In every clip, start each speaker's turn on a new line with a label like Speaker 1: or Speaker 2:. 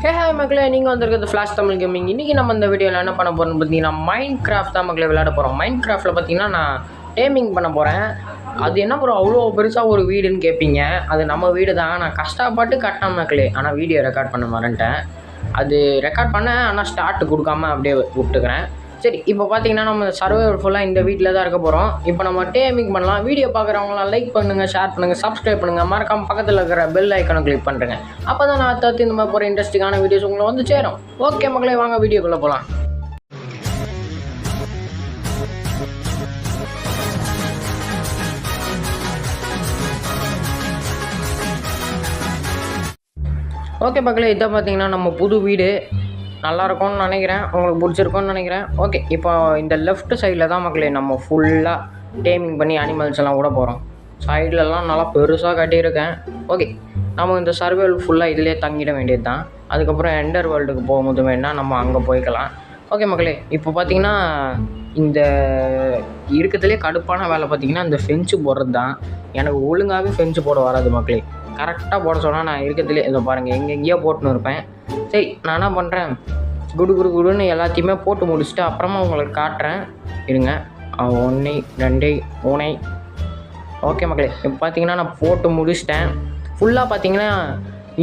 Speaker 1: Hey hi மக்களே, நீங்கள் வந்திருக்கிறது ஃப்ளாஷ் தமிழ் கேமிங். இன்றைக்கி நம்ம இந்த வீடியோவில் என்ன பண்ண போகிறோம்னு பார்த்தீங்கன்னா மைண்ட் கிராஃப்ட் தான் மக்களே விளையாட போகிறோம். மைண்ட் கிராஃப்ட்டில் பார்த்தீங்கன்னா நான் டேமிங் பண்ண போகிறேன். அது என்ன ப்ரோ அவ்வளோ பெருசாக ஒரு வீடுன்னு கேட்பீங்க. அது நம்ம வீடு தான். நான் கஷ்டப்பட்டு கட்டினேன் மக்களே. ஆனால் வீடியோ ரெக்கார்ட் பண்ண மறந்துட்டேன். அது ரெக்கார்ட் பண்ணேன், ஆனால் ஸ்டார்ட் கொடுக்காம அப்படியே விட்டுக்கிறேன். சரி, இப்போ பார்த்தீங்கன்னா நம்ம சர்வைவர் ஃபுல்லாக இந்த வீட்டில் தான் இருக்க போகிறோம். இப்போ நம்ம டேமிங் பண்ணலாம். வீடியோ பார்க்குறவங்களாம் லைக் பண்ணுங்கள், ஷேர் பண்ணுங்கள், சப்ஸ்கிரைப் பண்ணுங்கள், மறக்காம பக்கத்தில் இருக்கிற பெல் ஐக்கனை கிளிக் பண்ணுறேங்க. அப்போ தான் நான் அடுத்து இந்த மாதிரி போகிற இன்ட்ரெஸ்டிங்கான வீடியோஸ் உங்களை வந்து சேரும். ஓகே மக்களே, வாங்க வீடியோக்குள்ளே போகலாம். ஓகே மக்களே, இதான் பார்த்தீங்கன்னா நம்ம புது வீடு. நல்லாயிருக்கும்னு நினைக்கிறேன், உங்களுக்கு பிடிச்சிருக்கும்னு நினைக்கிறேன். ஓகே, இப்போ இந்த லெஃப்ட் சைடில் தான் மக்களே நம்ம ஃபுல்லாக டேமிங் பண்ணி அனிமல்ஸ் எல்லாம் விட போகிறோம். சைட்லலாம் நல்லா பெருசாக கட்டியிருக்கேன். ஓகே, நம்ம இந்த சர்வைவல் ஃபுல்லாக இதிலே தங்கிட வேண்டியது தான். அதுக்கப்புறம் எண்டர் வேர்ல்டுக்கு போகும்போது வேணால் நம்ம அங்கே போய்க்கலாம். ஓகே மக்களே, இப்போ பார்த்தீங்கன்னா இந்த இருக்கிறதுலே கடுப்பான வேலை பார்த்தீங்கன்னா இந்த ஃபென்ஸு போடுறது தான். எனக்கு ஒழுங்காகவே ஃபென்ஸு போட வராது மக்களே. கரெக்டாக போட சொன்னால் நான் இருக்கிறதுலே இதை பாருங்கள் எங்கெங்கேயோ போட்டுன்னு இருப்பேன். சரி, நான் என்ன பண்ணுறேன், குடுன்னு எல்லாத்தையுமே போட்டு முடிச்சுட்டு அப்புறமா உங்களுக்கு காட்டுறேன். இருங்க, 1 2 3. ஓகே மக்களே, இப்போ பார்த்தீங்கன்னா நான் போட்டு முடிச்சிட்டேன். ஃபுல்லாக பார்த்தீங்கன்னா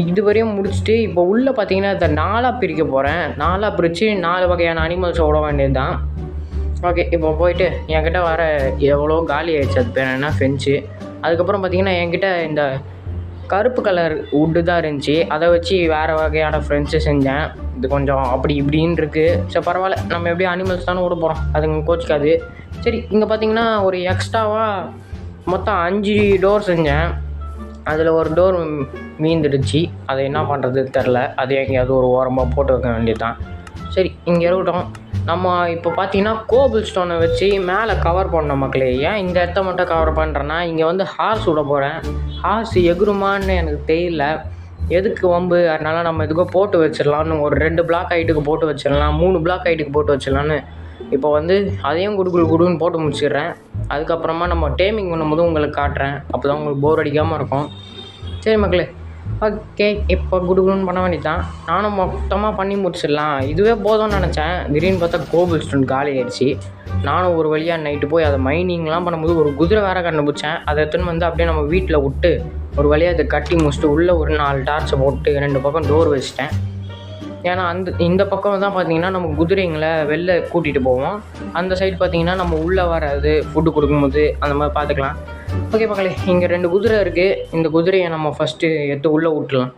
Speaker 1: இதுவரையும் முடிச்சுட்டு இப்போ உள்ளே பார்த்தீங்கன்னா இந்த 4ஆக பிரிக்க போகிறேன். 4ஆக பிரித்து 4 வகையான அனிமல்ஸை விட வேண்டியது தான். ஓகே, இப்போ போயிட்டு என்கிட்ட வர எவ்வளோ காலி ஆகிடுச்சு. அது பேர் என்ன, ஃபென்ஸு. அதுக்கப்புறம் பார்த்தீங்கன்னா என்கிட்ட இந்த கருப்பு கலர் வுட்டு தான் இருந்துச்சு. அதை வச்சு வேறு வகையான ஃப்ரெண்ட்ஸு செஞ்சேன். இது கொஞ்சம் அப்படி இப்படின்னு இருக்குது. சரி பரவாயில்ல, நம்ம எப்படியும் அனிமல்ஸ் தானே விட போகிறோம், அதுங்க கோச்சிக்காது. சரி, இங்கே பார்த்தீங்கன்னா ஒரு எக்ஸ்ட்ராவாக மொத்தம் 5 டோர் செஞ்சேன். அதில் ஒரு டோர் மீந்துடுச்சு. அதை என்ன பண்ணுறது தெரில. அது எங்கேயாவது ஒரு ஓரமாக போட்டு வைக்க வேண்டியது தான். சரி, இங்கே இருக்கட்டும். நம்ம இப்போ பார்த்தீங்கன்னா கோபிள் ஸ்டோனை வச்சு மேலே கவர் பண்ணோம் மக்களே. ஏன் இந்த இடத்த மட்டும் கவர் பண்ணுறேன்னா, இங்கே வந்து ஹார்ஸ் விட போகிறேன். ஹார்ஸ் எகுருமான்னு எனக்கு தெரியல, எதுக்கு வம்பு. அதனால் நம்ம எதுக்கோ போட்டு வச்சிடலான்னு ஒரு 2 பிளாக் ஹைட்டுக்கு போட்டு வச்சிடலாம், 3 பிளாக் ஹைட்டுக்கு போட்டு வச்சிடலான்னு இப்போ வந்து அதையும் குடுன்னு போட்டு முடிச்சிடுறேன். அதுக்கப்புறமா நம்ம டேமிங் பண்ணும்போது உங்களுக்கு காட்டுறேன். அப்போ தான் உங்களுக்கு போர் அடிக்காமல் இருக்கும். சரி மக்களே, ஓகே, இப்போ குடுன்னு பண்ண வேண்டியதான். நானும் மொத்தமாக பண்ணி முடிச்சிடலாம், இதுவே போதும்னு நினச்சேன். திடீர்னு பார்த்தா கோபிள் ஸ்டோன் காலி ஆகிடுச்சு. நானும் ஒரு வழியாக நைட்டு போய் அதை மைனிங்லாம் பண்ணும்போது ஒரு குதிரை வேறு கண்டுபிடிச்சேன். அதை எடுத்துன்னு வந்து அப்படியே நம்ம வீட்டில் விட்டு ஒரு வழியாக அதை கட்டி முடிச்சுட்டு உள்ளே ஒரு 4 டார்ச்சை போட்டு 2 பக்கம் டோர் வச்சுட்டேன். ஏன்னா இந்த பக்கம் தான் பார்த்தீங்கன்னா நம்ம குதிரைங்களை வெளில கூட்டிகிட்டு போவோம். அந்த சைடு பார்த்தீங்கன்னா நம்ம உள்ளே வராது, ஃபுட்டு கொடுக்கும்போது அந்த மாதிரி பார்த்துக்கலாம். ஓகே மக்களே, இங்கே 2 குதிரை இருக்குது. இந்த குதிரையை நம்ம ஃபஸ்ட்டு எடுத்து உள்ளே விட்டுலாம்.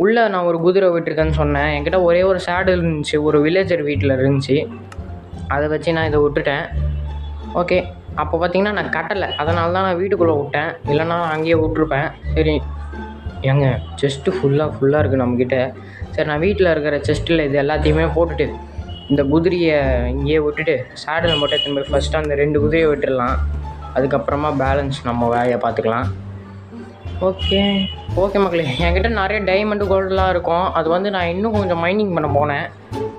Speaker 1: உள்ளே நான் ஒரு குதிரை விட்டுருக்கேன்னு சொன்னேன். என்கிட்ட ஒரே ஒரு சேடல் இருந்துச்சு, ஒரு வில்லேஜர் வீட்டில் இருந்துச்சு. அதை வச்சு நான் இதை விட்டுட்டேன். ஓகே, அப்போ பார்த்தீங்கன்னா நான் கட்டலை, அதனால தான் நான் வீட்டுக்குள்ளே விட்டேன். இல்லைன்னா அங்கேயே விட்ருப்பேன். சரி, ஏங்க செஸ்ட்டு ஃபுல்லாக இருக்குது நம்மக்கிட்ட. சரி, நான் வீட்டில் இருக்கிற செஸ்ட்டில் இது எல்லாத்தையுமே போட்டுட்டு இந்த குதிரையை இங்கேயே விட்டுட்டு சேடலை மட்டும் எடுத்துன்னு போய் ஃபஸ்ட்டு அந்த 2 குதிரையை விட்டுடலாம். அதுக்கப்புறமா பேலன்ஸ் நம்ம வேலையை பார்த்துக்கலாம். ஓகே மக்களே, என்கிட்ட நிறைய டைமண்டு கோல்டெலாம் இருக்கும். அது வந்து நான் இன்னும் கொஞ்சம் மைனிங் பண்ண போனேன்.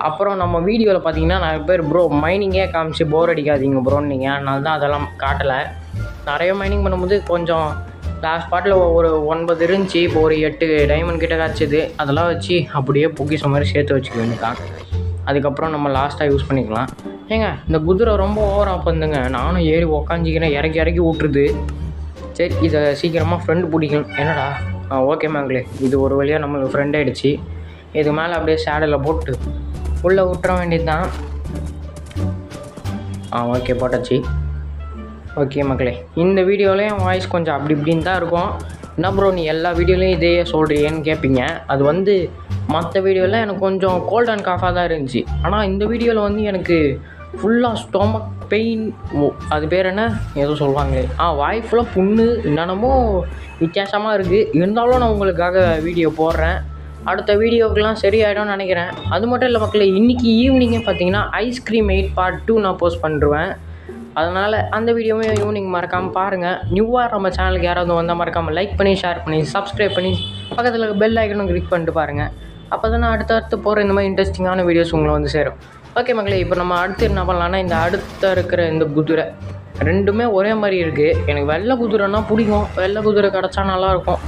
Speaker 1: அப்புறம் நம்ம வீடியோவில் பார்த்தீங்கன்னா நிறைய பேர் ப்ரோ மைனிங்கே காமிச்சு போர் அடிக்காதீங்க ப்ரோன்னு நீங்கள், அதனால தான் அதெல்லாம் காட்டலை. நிறைய மைனிங் பண்ணும்போது கொஞ்சம் லாஸ்ட் பார்ட்டில் ஒரு 9 இருந்துச்சு, இப்போ ஒரு 8 டைமண்ட் கிட்ட கிடச்சிது. அதெல்லாம் வச்சு அப்படியே பொக்கிஷம் மாதிரி சேர்த்து வச்சுக்க வேண்டியதான். அதுக்கப்புறம் நம்ம லாஸ்ட்டாக யூஸ் பண்ணிக்கலாம். ஏங்க இந்த குதிரை ரொம்ப ஓவராக பண்ணுங்க, நானும் ஏறி உக்காஞ்சிக்கிறேன், இறக்கி விட்டுருது. சரி, இதை சீக்கிரமாக ஃப்ரெண்டு பிடிக்கணும். என்னடா, ஓகே மேங்களே, இது ஒரு வழியாக நம்மளுக்கு ஃப்ரெண்ட் ஆகிடுச்சு. இது மேலே அப்படியே சேடலில் போட்டு உள்ளே விட்டுற வேண்டியது தான். ஓகே, போட்டாச்சு. ஓகே மக்களே, இந்த வீடியோவிலையும் வாய்ஸ் கொஞ்சம் அப்படி இப்படின்னு தான் இருக்கும். என்ன ப்ரோ நீ எல்லா வீடியோலையும் இதையே சொல்கிறீன்னு கேட்பீங்க. அது வந்து மற்ற வீடியோவில் எனக்கு கொஞ்சம் கோல்ட் அண்ட் காஃபாக தான் இருந்துச்சு. ஆனால் இந்த வீடியோவில் வந்து எனக்கு ஃபுல்லாக ஸ்டொமக் பெயின், அது பேர் என்ன ஏதோ சொல்லுவாங்களே, வாய் ஃபுல்லாக புண்ணு, என்னென்னமோ வித்தியாசமாக இருக்குது. இருந்தாலும் நான் உங்களுக்காக வீடியோ போடுறேன். அடுத்த வீடியோக்கெலாம் சரியாயிடும்னு நினைக்கிறேன். அது மட்டும் இல்லை மக்களே, இன்றைக்கி ஈவினிங்கே பார்த்தீங்கன்னா ஐஸ்கிரீம் 8 Part 2 நான் போஸ்ட் பண்ணிடுவேன். அதனால் அந்த வீடியோவே ஈவினிங் மறக்காமல் பாருங்கள். நியூவாக நம்ம சேனலுக்கு யாராவது வந்தால் மறக்காமல் லைக் பண்ணி, ஷேர் பண்ணி, சப்ஸ்கிரைப் பண்ணி, பக்கத்தில் பெல் ஐக்கனும் கிளிக் பண்ணிட்டு பாருங்கள். அப்போ தான் அடுத்து போகிற இந்த மாதிரி இன்ட்ரெஸ்டிங்கான வீடியோஸ் உங்களை வந்து சேரும். ஓகே மக்களே, இப்போ நம்ம அடுத்து என்ன பண்ணலான்னா, இந்த அடுத்த இருக்கிற இந்த குதிரை ரெண்டுமே ஒரே மாதிரி இருக்குது. எனக்கு வெள்ளை குதிரைன்னா பிடிக்கும். வெள்ளை குதிரை கிடச்சா நல்லாயிருக்கும்.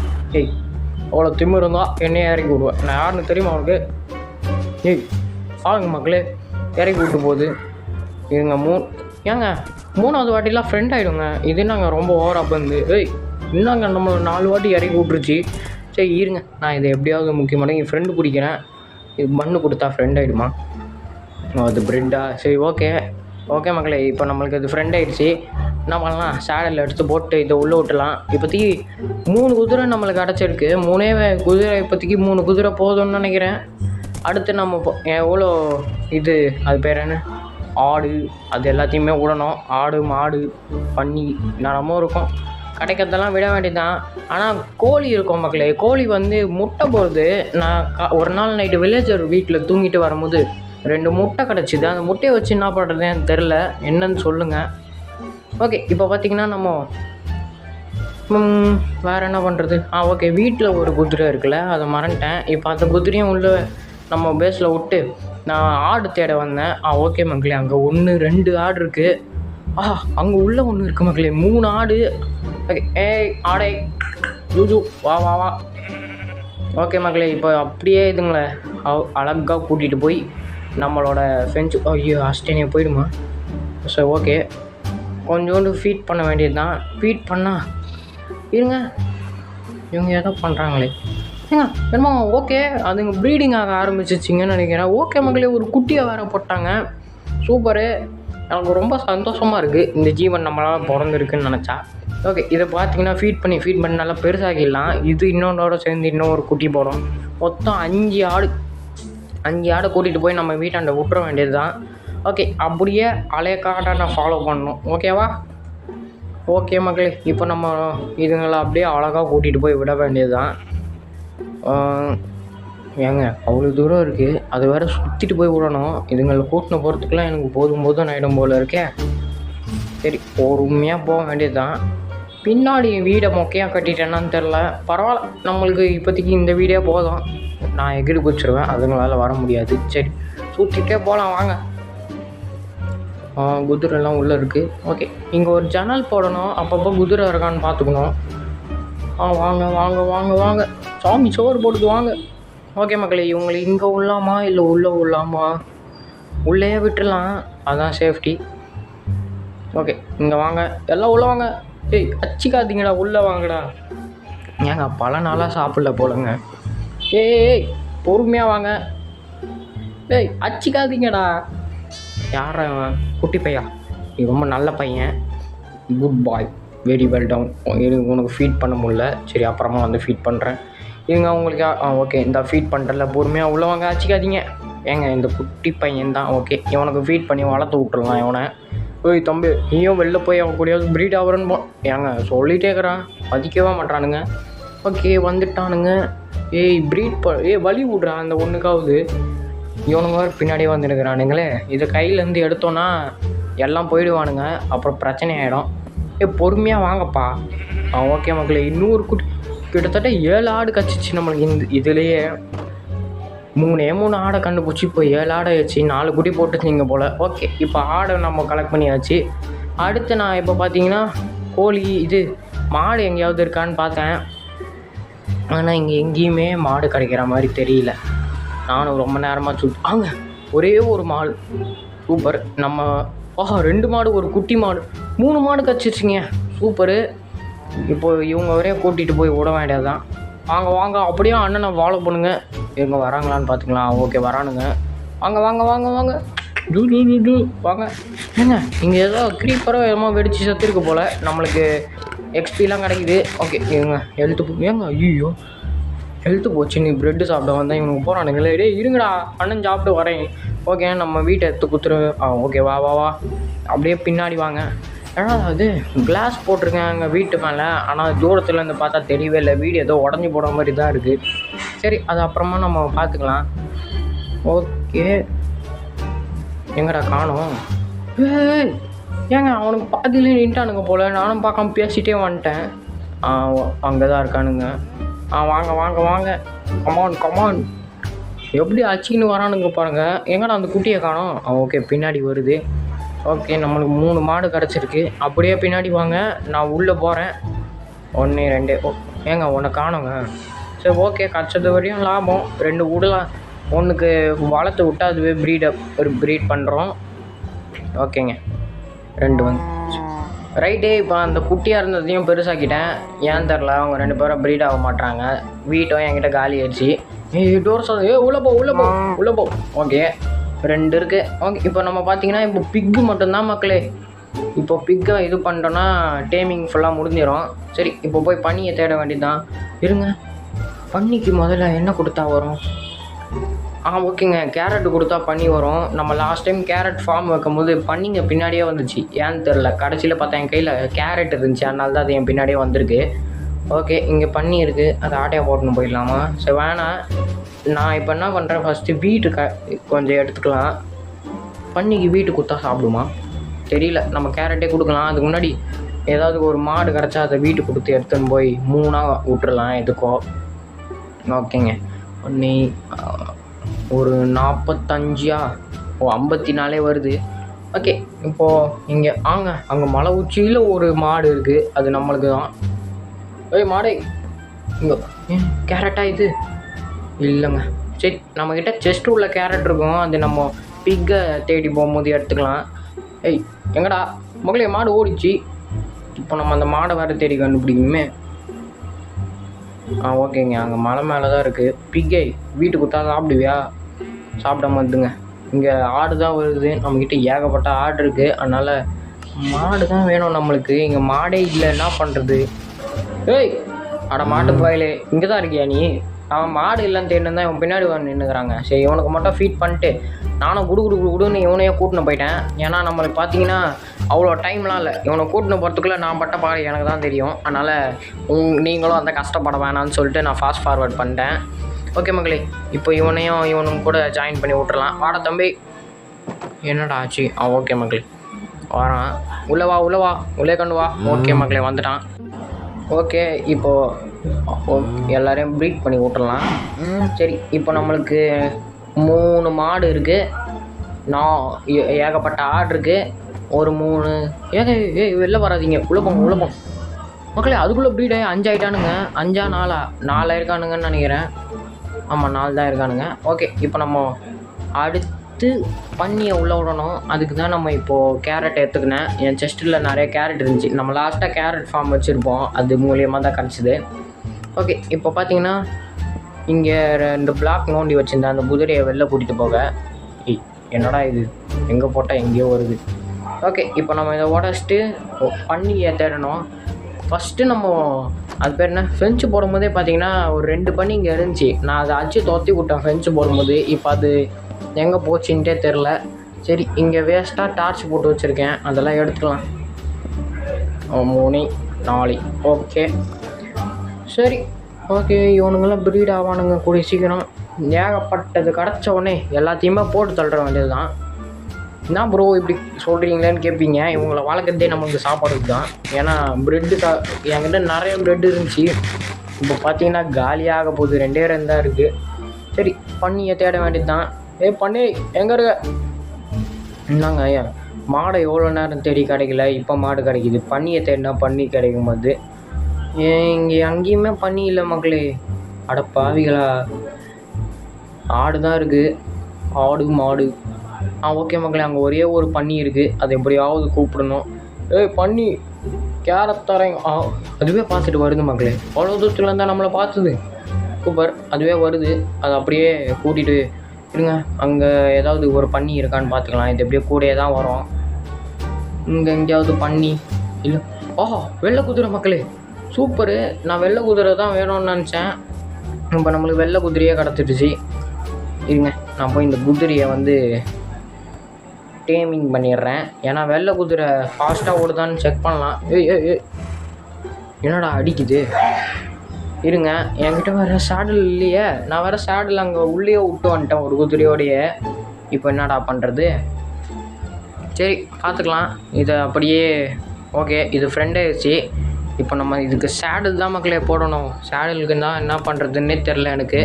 Speaker 1: அவ்வளோ திமிரு இருந்தால் என்னையே இறக்கி விடுவேன். நான் யாருன்னு தெரியுமா அவனுக்கு? ஏய் பாருங்க மக்களே இறக்கி விட்டு போகுது. இதுங்க ஏங்க 3வது வாட்டிலாம் ஃப்ரெண்ட் ஆகிடுங்க. இது நாங்கள் ரொம்ப ஓவராக வந்து இன்னங்க நம்ம 4 வாட்டி இறக்கி விட்ருச்சு. சரி இருங்க, நான் இதை எப்படியாவது முக்கியமான என் ஃப்ரெண்டு பிடிக்கிறேன். இது மண்ணு கொடுத்தா ஃப்ரெண்ட் ஆகிடுமா? அது ப்ரெட்டா? சரி ஓகே மக்களே, இப்போ நம்மளுக்கு இது ஃப்ரெண்ட் ஆகிடுச்சு. என்ன பண்ணலாம், சேடலில் எடுத்து போட்டு இதை உள்ளே விட்டுலாம். இப்போதைக்கு 3 குதிரை நம்மளுக்கு கிடச்சிருக்கு. 3 குதிரை இப்போதைக்கு 3 குதிரை போதும்னு நினைக்கிறேன். அடுத்து நம்ம எவ்வளோ இது அது பேர் என்ன ஆடு அது எல்லாத்தையுமே விடணும். ஆடு மாடு பன்னி என்னமோ இருக்கும், கிடைக்கிறதெல்லாம் விட வேண்டியதுதான். ஆனால் கோழி இருக்கும் மக்களே, கோழி வந்து முட்டை போடுது. நான் ஒரு நாள் நைட்டு வில்லேஜர் வீட்டில் தூங்கிட்டு வரும்போது 2 முட்டை கிடச்சிது. அந்த முட்டையை வச்சு என்ன பண்ணுறதுன்னு எனக்கு தெரில, என்னன்னு சொல்லுங்கள். ஓகே இப்போ பார்த்திங்கன்னா நம்ம வேறு என்ன பண்ணுறது? ஓகே வீட்டில் ஒரு குதிரை இருக்குல்ல, அதை மறந்துட்டேன். இப்போ அந்த குதிரையும் உள்ள நம்ம பேஸில் விட்டு நான் ஆடு தேட வந்தேன். ஓகே மக்களே, அங்கே 1 2 ஆடு இருக்குது. அங்கே உள்ள ஒன்று இருக்குது மக்களே, 3 ஆடு. ஓகே ஆடை ஜூஜு வா. ஓகே மக்களே, இப்போ அப்படியே இதுங்களே அழகாக கூட்டிகிட்டு போய் நம்மளோட ஃப்ரெண்ட்ஸு ஐயோ ஆஸ்திரேலியா போயிடுமா? சரி ஓகே, கொஞ்சோண்டு ஃபீட் பண்ண வேண்டியது தான். ஃபீட் பண்ணால் இருங்க, இவங்க ஏதோ பண்ணுறாங்களே என்னமோ. ஓகே அதுங்க ப்ரீடிங் ஆக ஆரம்பிச்சிச்சிங்கன்னு நினைக்கிறேன். ஓகே மக்களே, ஒரு குட்டியாக வேறு போட்டாங்க. சூப்பரு, எனக்கு ரொம்ப சந்தோஷமாக இருக்குது இந்த ஜீவன் நம்மளால் பிறந்திருக்குன்னு நினச்சா. ஓகே இதை பார்த்தீங்கன்னா ஃபீட் பண்ணி நல்லா பெருசாகிடலாம். இது இன்னொன்றோட சேர்ந்து இன்னும் ஒரு குட்டி போடும். மொத்தம் 5 ஆடை கூட்டிகிட்டு போய் நம்ம வீட்டாண்ட விட்டுற வேண்டியது தான். ஓகே அப்படியே அலையக்காட்டை நான் ஃபாலோ பண்ணணும். ஓகேவா? ஓகே மக்களே, இப்போ நம்ம இதுங்களை அப்படியே அழகாக கூட்டிகிட்டு போய் விட வேண்டியது தான். ஏங்க அவ்வளோ தூரம் இருக்குது, அது வேறு சுற்றிட்டு போய் விடணும். இதுங்களை கூட்டின போகிறதுக்குலாம் எனக்கு போதும் ஆகிடும் போல் இருக்கே. சரி பொறுமையாக போக வேண்டியது தான். பின்னாடி வீடை மொக்கையாக கட்டிட்டேன்னான்னு தெரில, பரவாயில்ல, நம்மளுக்கு இப்போதைக்கு இந்த வீடே போதும். நான் எகிரி குச்சிருவேன், அதுங்களால் வர முடியாது. சரி சுற்றிட்டே போகலாம் வாங்க. குதிரைலாம் உள்ளே இருக்குது. ஓகே இங்கே ஒரு ஜன்னல் போடணும், அப்பப்போ குதிரை இருக்கான்னு பார்த்துக்கணும். வாங்க சாமி சோறு போடுது வாங்க. ஓகே மக்களே, இவங்களை இங்கே உள்ளாமா இல்லை உள்ளே உள்ளாமா? உள்ளே விட்டுடலாம், அதுதான் சேஃப்டி. ஓகே இங்கே வாங்க, எல்லாம் உள்ளே வாங்க. அச்சிக்காதீங்கடா, உள்ளே வாங்கடா. ஏங்க பல நாளாக சாப்பிடல போலங்க. பொறுமையாக வாங்க. அச்சிக்காதீங்கடா. யாரா குட்டி பையா? நீ ரொம்ப நல்ல பையன், குட் பாய், வெரி வெல் டவுன். உனக்கு ஃபீட் பண்ண முடியல, சரி அப்புறமா வந்து ஃபீட் பண்ணுறேன். இவங்க அவங்களுக்கு ஓகே இந்த ஃபீட் பண்ணுறல, பொறுமையாக உள்ளவங்க அச்சிக்காதீங்க. ஏங்க இந்த குட்டி பையன் தான். ஓகே இவனுக்கு ஃபீட் பண்ணி வளர்த்து விட்டுறலாம் இவனை. தம்பி நீயும் வெளில போய் அவன் கூடயாவது ப்ரீட் ஆகிறன்னு ஏங்க சொல்லிகிட்டே இருக்கிறான், மதிக்கவே மாட்டானுங்க. ஓகே வந்துட்டானுங்க. ப்ரீட் வலி விட்றான் அந்த ஒன்றுக்காவது. இவனுங்க பின்னாடியே வந்துருக்கிறானுங்களே, இதை கையிலேருந்து எடுத்தோன்னா எல்லாம் போயிடுவானுங்க, அப்புறம் பிரச்சனை ஆகிடும். பொறுமையாக வாங்கப்பா. ஓகே மக்களே, இன்னொரு கிட்டத்தட்ட 7 ஆடு கச்சிச்சு நம்மளுக்கு. இதுலேயே 3 ஆடை கண்டுபிடிச்சி இப்போ 7 ஆடை வச்சு 4 குட்டி போட்டுச்சிங்க போல். ஓகே இப்போ ஆடை நம்ம கலெக்ட் பண்ணியாச்சு. அடுத்து நான் இப்போ பார்த்தீங்கன்னா கோழி இது மாடு எங்கேயாவது இருக்கான்னு பார்த்தேன், ஆனால் இங்கே எங்கேயுமே மாடு கிடைக்கிற மாதிரி தெரியல. நானும் ரொம்ப நேரமாக ஒரே ஒரு மாடு. சூப்பர். நம்ம 2 மாடு, ஒரு குட்டி மாடு, 3 மாடு கச்சிச்சிங்க. சூப்பரு. இப்போ இவங்க வரைய கூட்டிகிட்டு போய் விட வேண்டியது தான். வாங்க அப்படியே அண்ணனை ஃபாலோ பண்ணுங்க. இவங்க வராங்களான்னு பார்த்துக்கலாம். ஓகே வரானுங்க. வாங்க ஜூ வாங்க. ஏங்க இங்கே ஏதோ க்ரீப்பரோ ஏதோ வெடிச்சு செத்துருக்கு போல், நம்மளுக்கு எக்ஸ்பிலாம் கிடைக்குது. ஓகே இவங்க ஏங்க ஐயோ ஹெல்த்து போச்சு. நீ ப்ரெட்டு சாப்பிட வந்தேன், இவனுக்கு போகிறானுங்களே. இருங்கடா அண்ணன் சாப்பிட்டு வரேன். ஓகே நம்ம வீட்டை எடுத்து குத்துரு. ஓகே வா அப்படியே பின்னாடி வாங்க. ஏன்னா அது கிளாஸ் போட்டிருக்கேன் எங்கள் வீட்டு மேலே, ஆனால் தூரத்தில் இருந்து பார்த்தா தெரியவே இல்லை. வீடு ஏதோ உடஞ்சி போட மாதிரி தான் இருக்குது. சரி அது அப்புறமா நம்ம பார்த்துக்கலாம். ஓகே எங்கடா காணோம்? ஏங்க அவனுக்கு பாதியிலே நின்ட்டானுங்க போல், நானும் பார்க்காம பேசிகிட்டே வந்துட்டேன். அங்கே தான் இருக்கானுங்க. வாங்க கமான். எப்படி அச்சிக்கின்னு வரானுங்க பாருங்கள். எங்கடா அந்த குட்டியை காணோம்? ஓகே பின்னாடி வருது. ஓகே நம்மளுக்கு 3 மாடு கிடச்சிருக்கு. அப்படியே பின்னாடி வாங்க, நான் உள்ளே போகிறேன். 1 2 ஏங்க ஒன்று காணுங்க. சரி ஓகே கிடச்சது வரையும் லாபம். 2 விடலாம். ஒன்றுக்கு வளர்த்து விட்டு அதுவே ப்ரீட் பண்ணுறோம். ஓகேங்க, 2 வந்து ரைட்டே. இப்போ அந்த குட்டியாக இருந்ததையும் பெருசாக்கிட்டேன். ஏன் தெரில, அவங்க 2 பேரும் ப்ரீட் ஆக மாட்டாங்க. வீட்டும் என்கிட்ட காலி ஆயிடுச்சு. டோர் சொல்ல உள்ளே போ. ஓகே, 2 இருக்குது. ஓகே, இப்போ நம்ம பார்த்தீங்கன்னா இப்போ பிக்கு மட்டும்தான் மக்களே. இப்போ பிக்கை இது பண்ணிட்டோன்னா டேமிங் ஃபுல்லாக முடிஞ்சிடும். சரி, இப்போ போய் பன்னியை தேட வேண்டியதுதான். இருங்க, பன்னிக்கு முதல்ல என்ன கொடுத்தா வரும்? ஓகேங்க, கேரட் கொடுத்தா பன்னி வரும். நம்ம லாஸ்ட் டைம் கேரட் ஃபார்ம் வைக்கும்போது பன்னிங்க பின்னாடியே வந்துச்சு. ஏன்னு தெரில, கடைசியில் பார்த்தா என் கையில் கேரட் இருந்துச்சு, அதனால தான் அது என் பின்னாடியே வந்திருக்கு. ஓகே, இங்கே பன்னி இருக்குது, அதை ஆட்டையாக போட்டுன்னு போயிடலாமா? சரி வேணாம், நான் இப்போ என்ன பண்ணுறேன், ஃபஸ்ட்டு வீட்டு கொஞ்சம் எடுத்துக்கலாம். பன்னிக்கு வீட்டு கொடுத்தா சாப்பிடுமா தெரியல. நம்ம கேரட்டே கொடுக்கலாம். அதுக்கு முன்னாடி ஏதாவது ஒரு மாடு கிடச்சா அதை வீட்டு கொடுத்து எடுத்துன்னு போய் 3ஆக விட்டுறலாம் எதுக்கோ. ஓகேங்க, ஒன்று ஒரு 45 54 வருது. ஓகே, இப்போது இங்கே அங்கே மலை உச்சியில் ஒரு மாடு இருக்குது, அது நம்மளுக்கு தான். மாடே இங்கே கேரட்டா இது? இல்லைங்க. சரி, நம்மக்கிட்ட செஸ்ட் உள்ள கேரட் இருக்கும், அது நம்ம பிக்கை தேடி போகும்போது எடுத்துக்கலாம். எங்கடா மகளே, மாடு ஓடிச்சு. இப்போ நம்ம அந்த மாடை வேறு தேடி கண்டுபிடிக்கணுமே. ஓகேங்க, அங்கே மலை மேலே தான் இருக்குது. பிக்கை வீட்டுக்கு கொடுத்தா சாப்பிடுவியா? சாப்பிட மாட்டுங்க. இங்கே ஆடு தான் வருது, நம்மக்கிட்ட ஏகப்பட்ட ஆடு இருக்குது, அதனால் மாடு தான் வேணும் நம்மளுக்கு. இங்கே மாடே இல்லை, என்ன பண்ணுறது? அட மாட்டு பாயிலே, இங்கே தான் இருக்கியா நீ? அவன் மாடு இல்லைன்னு தேடினு தான் இவன் பின்னாடி வந்து நின்றுக்கிறாங்க. சரி, இவனுக்கு மட்டும் ஃபீட் பண்ணிட்டு நானும் குடுன்னு இவனையே கூட்டின்னு போயிட்டேன். ஏன்னா நம்மளுக்கு பார்த்தீங்கன்னா அவ்வளோ டைம்லாம் இல்லை. இவனை கூட்டின்னு போகிறதுக்குள்ளே நான் பட்ட பாடு எனக்கு தான் தெரியும். அதனால் நீங்களும் அந்த கஷ்டப்பட வேணான்னு சொல்லிட்டு நான் ஃபாஸ்ட் ஃபார்வர்ட் பண்ணிட்டேன். ஓகே மக்களே, இப்போ இவனும் கூட ஜாயின் பண்ணி விட்டுறலாம். வாடா தம்பி. என்னடா ஆச்சு? ஓகே மக்களே, வரான். உள்ளே வா, உள்ளே கொண்டு வா. ஓகே மக்களே, வந்துட்டான். ஓகே, இப்போது எல்லோரையும் ப்ரீட் பண்ணி விட்டுறலாம். சரி, இப்போ நம்மளுக்கு 3 மாடு இருக்குது, ஏகப்பட்ட ஆடு இருக்குது, ஒரு 3. வெளில வராதிங்க, உள்ளே போங்க மக்களே. அதுக்குள்ளே ப்ரீட் 5 ஆகிட்டானுங்க. 5 4 ஆயிருக்கானுங்கன்னு நினைக்கிறேன். ஆமாம், 4 தான் இருக்கானுங்க. ஓகே, இப்போ நம்ம அடுத்து பன்னியை உள்ளே விடணும். அதுக்கு தான் நம்ம இப்போது கேரட் எடுத்துக்கினேன். என் செஸ்ட்டில் நிறைய கேரட் இருந்துச்சு. நம்ம லாஸ்ட்டாக கேரட் ஃபார்ம் வச்சுருப்போம், அது மூலியமாக தான் கிடச்சிது. ஓகே, இப்போ பார்த்தீங்கன்னா இங்கே 2 பிளாக் நோண்டி வச்சுருந்தேன், அந்த குதிரையை வெளில கூட்டிகிட்டு போக. என்னடா இது, எங்கே போட்டால் எங்கேயோ வருது. ஓகே, இப்போ நம்ம இதை உடச்சிட்டு பன்னியை தேடணும். ஃபஸ்ட்டு நம்ம அது பேர் என்ன, ஃபென்ச்சு போடும்போதே பார்த்தீங்கன்னா ஒரு 2 பன்னி இங்கே இருந்துச்சு. நான் அதை அடிச்சு தொத்தி விட்டேன் ஃபென்ச்சு போடும்போது. இப்போ அது எங்கே போச்சுன்ட்டே தெரில. சரி, இங்கே வேஸ்ட்டாக டார்ச் போட்டு வச்சுருக்கேன், அதெல்லாம் எடுத்துக்கலாம். 3 4. ஓகே, சரி. ஓகே, இவனுங்கெல்லாம் ப்ரீட் ஆவானுங்க கூடிய சீக்கிரம். ஏகப்பட்டது கிடச்ச உடனே எல்லாத்தையுமே போட்டு தள்ளுற வேண்டியது தான். என்ன ப்ரோ இப்படி சொல்கிறீங்களேன்னு கேட்பீங்க. இவங்களை வளர்க்குறதே நமக்கு சாப்பாடுக்கு தான். ஏன்னா என்கிட்ட நிறைய ப்ரெட் இருந்துச்சு. இப்போ பார்த்தீங்கன்னா காலியாக போகுது, 2 தான் இருக்குது. சரி, பன்னியை தேட வேண்டியது தான். பண்ணி எங்கே இருக்க? என்னங்க ஐயா, மாடை எவ்வளோ நேரம் தேடி கிடைக்கல, இப்போ மாடு கிடைக்கிது. பன்னியை தேடினா பன்னி கிடைக்கும் போது இங்கே அங்கேயுமே பன்னி இல்லை மக்களே. அட பாவிகளா, ஆடு தான் இருக்குது, ஆடு மாடு. ஓகே மக்களே, அங்கே ஒரே ஒரு பன்னி இருக்குது, அதை எப்படியாவது கூப்பிடணும். பன்னி கேரட் தரேன். அதுவே பார்த்துட்டு வருது மக்களே. அவ்வளோ தூரத்தில் இருந்தால் நம்மளை பார்த்தது. சூப்பர், அதுவே வருது. அதை அப்படியே கூட்டிகிட்டு இருங்க. அங்கே ஏதாவது ஒரு பன்னி இருக்கான்னு பார்த்துக்கலாம். இது எப்படியோ கூடயே தான் வரும். இங்கே எங்கேயாவது பன்னி இல்லை. வெள்ளை குதிரை மக்களே, சூப்பரு. நான் வெள்ளை குதிரை தான் வேணும்னு நினச்சேன். இப்போ நம்மளுக்கு வெள்ளை குதிரையே கிடச்சிடுச்சு. இருங்க, நான் போய் இந்த குதிரையை டேமிங் பண்ணிடுறேன். ஏன்னா வெள்ளை குதிரை ஃபாஸ்ட்டாக ஓடுதான்னு செக் பண்ணலாம். என்னடா அடிக்குது? இருங்க, என்கிட்ட வேறு சேடல் இல்லையே. நான் வேறு சேடல் அங்கே உள்ளே விட்டு வந்துட்டேன் ஒரு குதிரையோடைய. இப்போ என்னடா பண்ணுறது? சரி, பார்த்துக்கலாம் இதை அப்படியே. ஓகே, இது ஃப்ரெண்ட் ஆயிடுச்சு. இப்போ நம்ம இதுக்கு சேடல் தான் மக்களே போடணும். சேடலுக்கு தான் என்ன பண்ணுறதுன்னே தெரில எனக்கு.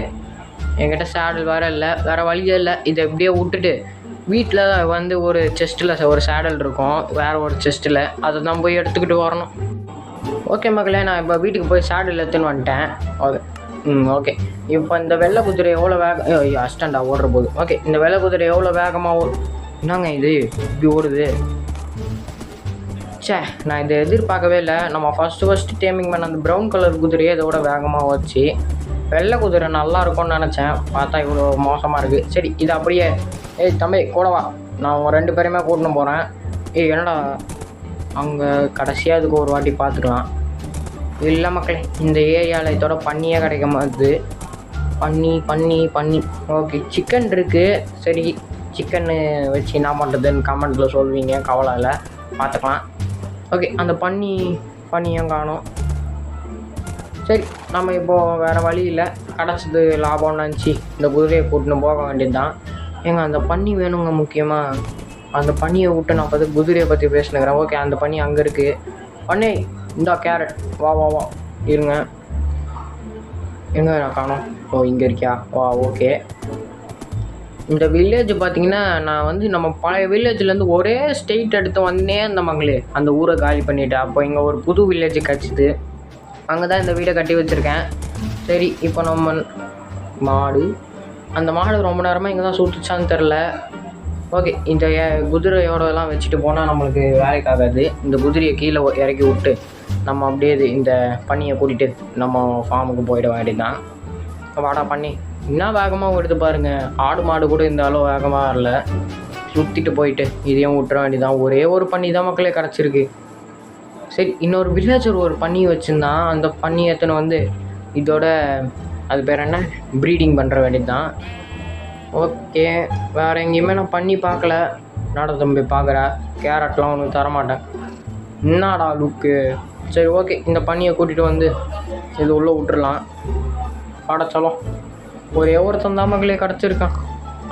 Speaker 1: என்கிட்ட சேடல் வேறு இல்லை, வேறு வழியே இல்லை. இதை எப்படியே விட்டுட்டு வீட்டில் ஒரு செஸ்ட்டில் ஒரு சேடல் இருக்கும், வேறு ஒரு செஸ்ட்டில், அதை தான் போய் எடுத்துக்கிட்டு வரணும். ஓகே மக்களே, நான் இப்போ வீட்டுக்கு போய் சேடல் எடுத்துன்னு வந்துட்டேன். Okay, okay. இப்போ இந்த வெள்ளை குதிரை எவ்வளோ அஸ்டண்டா ஓடுற போது. ஓகே, இந்த வெள்ளை குதிரை எவ்வளோ வேகமாக என்னங்க இது இப்படி ஓடுது? நான் இதை எதிர்பார்க்கவே இல்லை. நம்ம ஃபஸ்ட்டு டேமிங் பண்ண அந்த ப்ரௌன் கலர் குதிரையே இதோட வேகமாக வச்சு வெள்ளை குதிரை நல்லா இருக்கும்னு நினச்சேன். பார்த்தா இவ்வளோ மோசமாக இருக்குது. சரி, இது அப்படியே தம்பி கூடவா, நான் உங்கள் 2 பேரையுமே கூட்டின்னு போகிறேன். என்னடா அங்கே கடைசியாக இதுக்கு ஒரு வாட்டி பார்த்துக்கலாம். இல்லை மக்களே, இந்த ஏரியாவில் இதோட பண்ணியே கிடைக்க மாட்டுது. பண்ணி ஓகே, சிக்கன் இருக்குது. சரி, சிக்கன்னு வச்சு என்ன பண்ணுறதுன்னு கமெண்ட்டில் சொல்வீங்க, கவலை இல்லை, பார்த்துக்கலாம். ஓகே, அந்த பண்ணியும் காணும். சரி, நம்ம இப்போது வேறு வழி இல்லை, கிடச்சது லாபம்னு நினச்சி இந்த குதிரையை கூட்டின்னு போக வேண்டியது தான். அந்த பண்ணி வேணுங்க முக்கியமாக. அந்த பண்ணியை விட்டு நான் பார்த்து குதிரையை பற்றி பேசினுக்கிறேன். ஓகே, அந்த பண்ணி அங்கே இருக்குது. பண்ணி இந்தா கேரட், வா இருங்க. நான் காணோம். இங்கே இருக்கியா? வா. ஓகே, இந்த வில்லேஜ் பார்த்தீங்கன்னா நான் நம்ம பழைய வில்லேஜ்லேருந்து ஒரே ஸ்டேட் எடுத்து வந்தே அந்த மகளே அந்த ஊரை காலி பண்ணிவிட்டு அப்போ இங்கே ஒரு புது வில்லேஜ் கிடச்சிது. அங்கே தான் இந்த வீடை கட்டி வச்சுருக்கேன். சரி, இப்போ நம்ம அந்த மாடு ரொம்ப நேரமாக இங்கே தான் சுற்றுச்சான்னு தெரில. ஓகே, இந்த குதிரையோடலாம் வச்சுட்டு போனால் நம்மளுக்கு வேலைக்காகாது. இந்த குதிரையை கீழே இறக்கி விட்டு நம்ம அப்படியே இந்த பண்ணியை கூட்டிகிட்டு நம்ம ஃபார்முக்கு போயிட வேண்டியதுதான். வாடா பண்ணி, என்ன வேகமாக எடுத்து பாருங்கள். ஆடு மாடு கூட இந்த அளவு வேகமாக இல்லை. சுற்றிட்டு போயிட்டு இதையும் விட்டுற வேண்டியதான். ஒரே ஒரு பண்ணி தான் மக்களே கிடச்சிருக்கு. சரி, இன்னொரு வில்லேஜர் ஒரு பண்ணி வச்சுருந்தான். அந்த பண்ணி எத்தனை இதோட அது பேர் என்ன ப்ரீடிங் பண்ணுற வேண்டியது தான். ஓகே, வேறு எங்கேயுமே நான் பண்ணி பார்க்கல. நாடா தம்பி பார்க்குற கேரட்லாம் ஒன்று தரமாட்டேன். என்னடா லுக்கு. சரி, ஓகே, இந்த பண்ணியை கூட்டிகிட்டு இது உள்ளே விட்டுடலாம். படைச்சலாம் ஒரே ஒருத்தன் தான் மகளே கிடச்சிருக்கான்.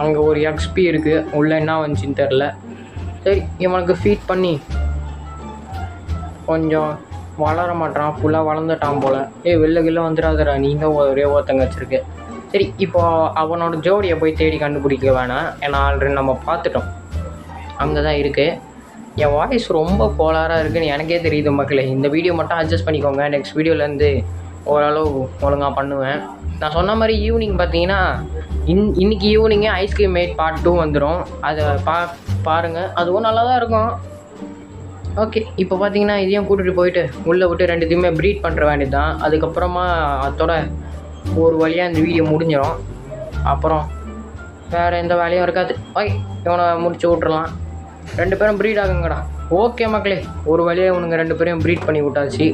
Speaker 1: அங்கே ஒரு எக்ஸ்பி இருக்குது, உள்ளே என்ன வந்துச்சின்னு தெரில. சரி, இவனுக்கு ஃபீட் பண்ணி கொஞ்சம் வளர மாட்டான், ஃபுல்லாக வளர்ந்துட்டான் போல். வெளில வந்துடாதடா, நீங்கள் ஒரே ஒருத்தங்க வச்சுருக்கு. சரி, இப்போது அவனோட ஜோடியை போய் தேடி கண்டுபிடிக்க வேணாம், ஏன்னா ஆல்ரெடி நம்ம பார்த்துட்டோம். அங்கே தான் இருக்குது. என் வாய்ஸ் ரொம்ப கோளாராக இருக்குதுன்னு எனக்கே தெரியுது மக்களே. இந்த வீடியோ மட்டும் அட்ஜஸ்ட் பண்ணிக்கோங்க. நெக்ஸ்ட் வீடியோலேருந்து ஓரளவு ஒழுங்காக பண்ணுவேன். நான் சொன்ன மாதிரி ஈவினிங் பார்த்தீங்கன்னா இன்றைக்கி ஈவினிங்கே ஐஸ்கிரீம் மேட் பார்ட் 2 வந்துடும். அதை பாருங்கள், அதுவும் நல்லா தான் இருக்கும். ஓகே, இப்போ பார்த்தீங்கன்னா இதையும் கூட்டிகிட்டு போயிட்டு உள்ளே விட்டு 2த்தையுமே ப்ரீட் பண்ணுற வேண்டியது தான். அதுக்கப்புறமா அதோட ஒரு வழியாக இந்த வீடியோ முடிஞ்சிடும். அப்புறம் வேறு எந்த வேலையும் இருக்காது. ஓகே, இவனை முடிச்சு விட்றலாம். 2 பேரும் ப்ரீட் ஆகுங்கடா. ஓகே மக்களே, ஒரு வழியாக இவனுங்க 2 பேரையும் ப்ரீட் பண்ணி விட்டாச்சு.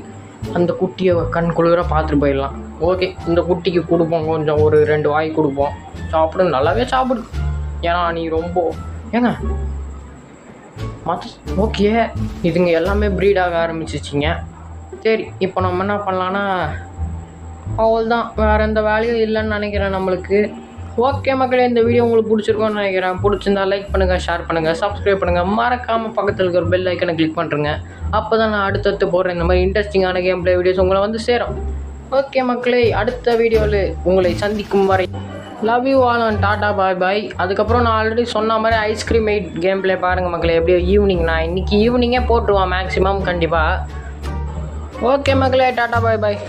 Speaker 1: அந்த குட்டியை கண் குளிராக பார்த்துட்டு போயிடலாம். ஓகே, இந்த குட்டிக்கு கொடுப்போம், கொஞ்சம் ஒரு 2 வாய் கொடுப்போம். சாப்பிடு, நல்லாவே சாப்பிடு. ஏன்னா நீ ரொம்ப ஓகே, இதுங்க எல்லாமே ப்ரீட் ஆக ஆரம்பிச்சிச்சிங்க. சரி, இப்போ நம்ம என்ன பண்ணலான்னா அவ்வளோதான், வேறு எந்த வேலையும் இல்லைன்னு நினைக்கிறேன் நம்மளுக்கு. ஓகே மக்களே, இந்த வீடியோ உங்களுக்கு பிடிச்சிருக்கோன்னு நினைக்கிறேன். பிடிச்சிருந்தா லைக் பண்ணுங்கள், ஷேர் பண்ணுங்கள், சப்ஸ்கிரைப் பண்ணுங்கள். மறக்காமல் பக்கத்தில் இருக்கிற பெல் ஐக்கனை கிளிக் பண்ணுறேங்க. அப்போ தான் நான் அடுத்தடுத்து போடுறேன் இந்த மாதிரி இன்ட்ரெஸ்டிங்கான கேம் ப்ளே வீடியோஸ் உங்களை சேரும். ஓகே மக்களே, அடுத்த வீடியோவில் உங்களை சந்திக்கும் வரை love you all and tata bye bye. அதுக்கப்புறம் நான் ஆல்ரெடி சொன்ன மாதிரி ஐஸ்கிரீம் மேட் கேம் ப்ளே பாருங்கள் மக்களே. எப்படியோ ஈவினிங் நான் இன்றைக்கி ஈவினிங்கே போட்டுருவான் மேக்ஸிமம் கண்டிப்பாக. ஓகே மக்களே, டாட்டா பாய் பாய்.